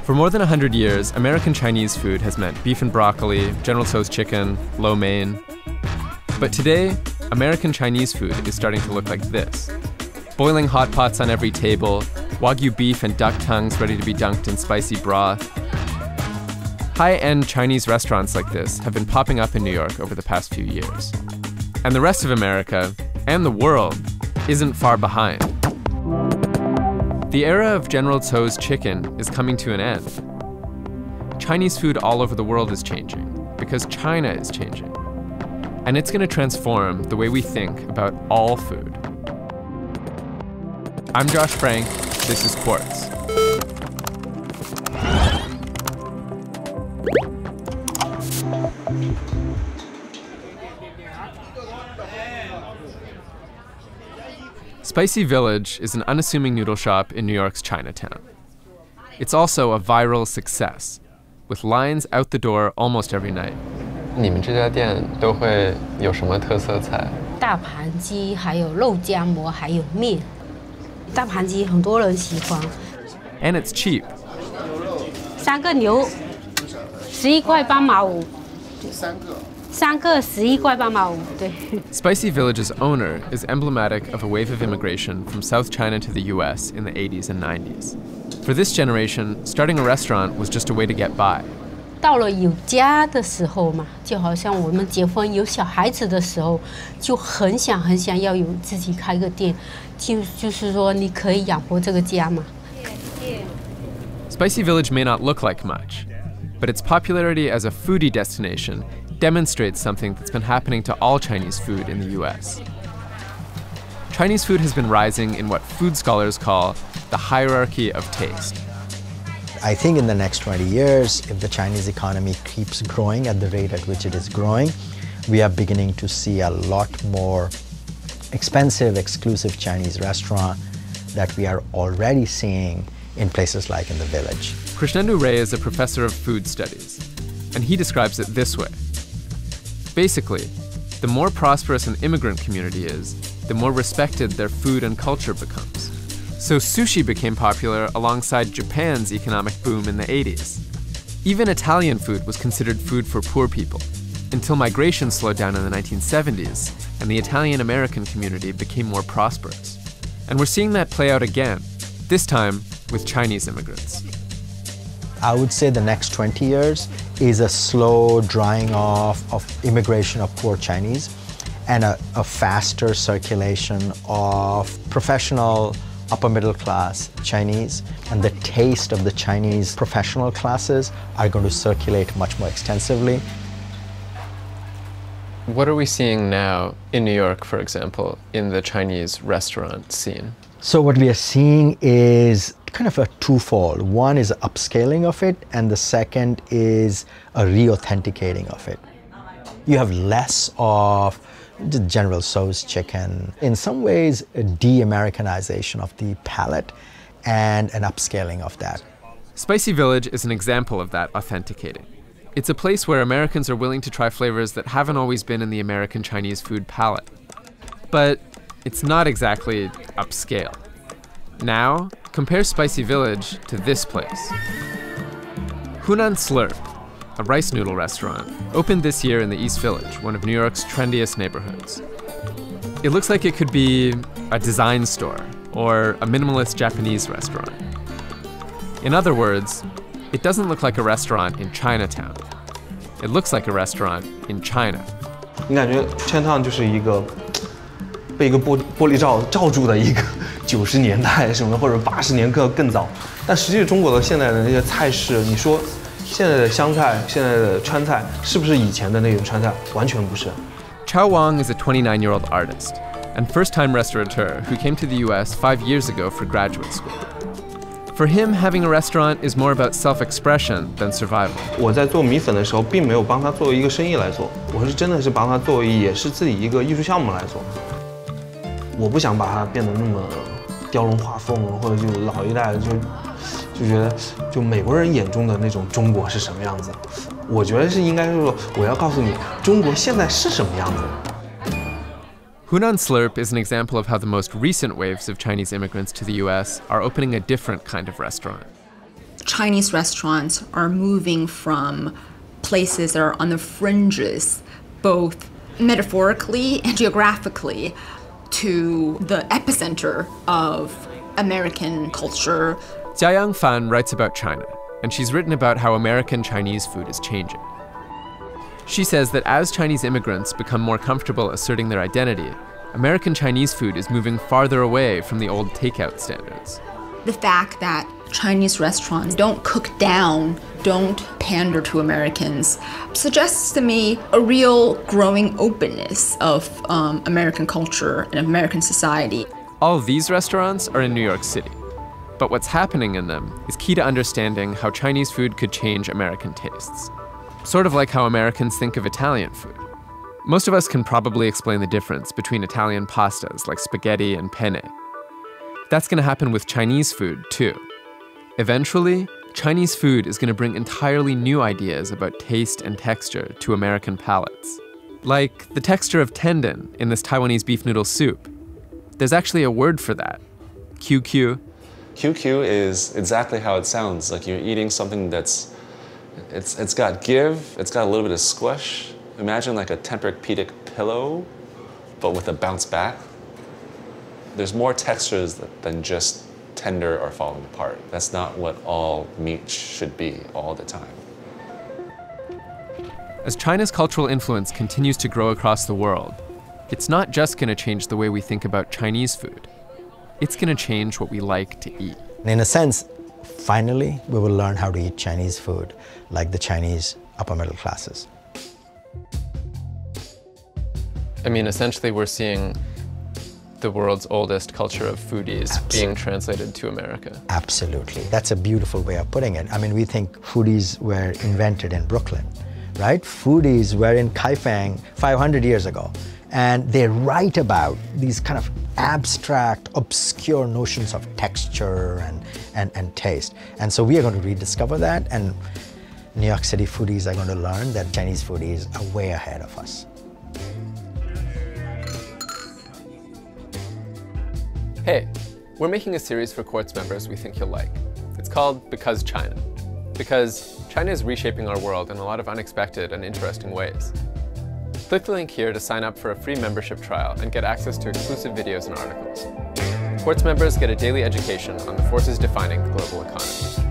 For more than 100 years, American Chinese food has meant beef and broccoli, General Tso's chicken, lo mein. But today, American Chinese food is starting to look like this. Boiling hot pots on every table, Wagyu beef and duck tongues ready to be dunked in spicy broth. High-end Chinese restaurants like this have been popping up in New York over the past few years. And the rest of America, and the world, isn't far behind. The era of General Tso's chicken is coming to an end. Chinese food all over the world is changing, because China is changing. And it's going to transform the way we think about all food. I'm Josh Frank, this is Quartz. Spicy Village is an unassuming noodle shop in New York's Chinatown. It's also a viral success, with lines out the door almost every night. 你们这家店都会有什么特色菜？大盘鸡，还有肉夹馍，还有面。大盘鸡很多人喜欢。And it's cheap. 3个牛，11块8毛5。3个11块8毛5，对。Spicy Village's owner is emblematic of a wave of immigration from South China to the US in the 80s and 90s. For this generation, starting a restaurant was just a way to get by. 到了有家的时候嘛，就好像我们结婚有小孩子的时候，就很想要有自己开个店，就是说你可以养活这个家嘛。Spicy Village may not look like much, but its popularity as a foodie destination demonstrates something that's been happening to all Chinese food in the US. Chinese food has been rising in what food scholars call the hierarchy of taste. I think in the next 20 years, if the Chinese economy keeps growing at the rate at which it is growing, we are beginning to see a lot more expensive, exclusive Chinese restaurant that we are already seeing in places like in the Village. Krishnendu Ray is a professor of food studies, and he describes it this way. Basically, the more prosperous an immigrant community is, the more respected their food and culture becomes. So sushi became popular alongside Japan's economic boom in the 80s. Even Italian food was considered food for poor people, until migration slowed down in the 1970s and the Italian-American community became more prosperous. And we're seeing that play out again, this time with Chinese immigrants. I would say the next 20 years is a slow drying off of immigration of poor Chinese and a faster circulation of professional upper middle class Chinese, and the taste of the Chinese professional classes are going to circulate much more extensively. What are we seeing now in New York, for example, in the Chinese restaurant scene? So what we are seeing is kind of a twofold. One is upscaling of it, and the second is a re-authenticating of it. You have less of the General Tso's chicken, in some ways a de-Americanization of the palate and an upscaling of that. Spicy Village is an example of that authenticating. It's a place where Americans are willing to try flavors that haven't always been in the American Chinese food palette. But it's not exactly upscale. Now, compare Spicy Village to this place. Hunan Slurp, a rice noodle restaurant, opened this year in the East Village, one of New York's trendiest neighborhoods. It looks like it could be a design store or a minimalist Japanese restaurant. In other words, it doesn't look like a restaurant in Chinatown. It looks like a restaurant in China. 你感觉 Chinatown 就是一个被一个玻璃罩住的一个90年代什么或者80年更早，但实际中国的现在的那些菜式，你说现在的湘菜、现在的川菜是不是以前的那种川菜？完全不是。Chao Wang is a 29-year-old artist and first-time restaurateur who came to the US 5 years ago for graduate school. For him, having a restaurant is more about self-expression than survival. 我在做米粉的时候，并没有帮他做一个生意来做，我是真的是帮他做，也是自己一个艺术项目来做。我不想把它变得那么雕龙画凤，或者就老一代就觉得就美国人眼中的那种中国是什么样子。我觉得是应该是说，我要告诉你，中国现在是什么样子。Hunan Slurp is an example of how the most recent waves of Chinese immigrants to the US are opening a different kind of restaurant. Chinese restaurants are moving from places that are on the fringes, both metaphorically and geographically, to the epicenter of American culture. Jiayang Fan writes about China, and she's written about how American Chinese food is changing. She says that as Chinese immigrants become more comfortable asserting their identity, American Chinese food is moving farther away from the old takeout standards. The fact that Chinese restaurants don't cook down, don't pander to Americans, suggests to me a real growing openness of American culture and American society. All of these restaurants are in New York City, but what's happening in them is key to understanding how Chinese food could change American tastes. Sort of like how Americans think of Italian food. Most of us can probably explain the difference between Italian pastas like spaghetti and penne. That's going to happen with Chinese food, too. Eventually, Chinese food is going to bring entirely new ideas about taste and texture to American palates. Like the texture of tendon in this Taiwanese beef noodle soup. There's actually a word for that, QQ. QQ is exactly how it sounds, like you're eating something that's, it's got give, it's got a little bit of squish. Imagine like a Tempur-Pedic pillow, but with a bounce back. There's more textures than just tender or falling apart. That's not what all meat should be all the time. As China's cultural influence continues to grow across the world, it's not just going to change the way we think about Chinese food. It's going to change what we like to eat. In a sense, finally, we will learn how to eat Chinese food like the Chinese upper middle classes. I mean, essentially, we're seeing the world's oldest culture of foodies being translated to America. Absolutely. That's a beautiful way of putting it. I mean, we think foodies were invented in Brooklyn, right? Foodies were in Kaifeng 500 years ago. And they write about these kind of abstract, obscure notions of texture and taste. And so we are going to rediscover that, and New York City foodies are going to learn that Chinese foodies are way ahead of us. Hey, we're making a series for Quartz members we think you'll like. It's called Because China. Because China is reshaping our world in a lot of unexpected and interesting ways. Click the link here to sign up for a free membership trial and get access to exclusive videos and articles. Quartz members get a daily education on the forces defining the global economy.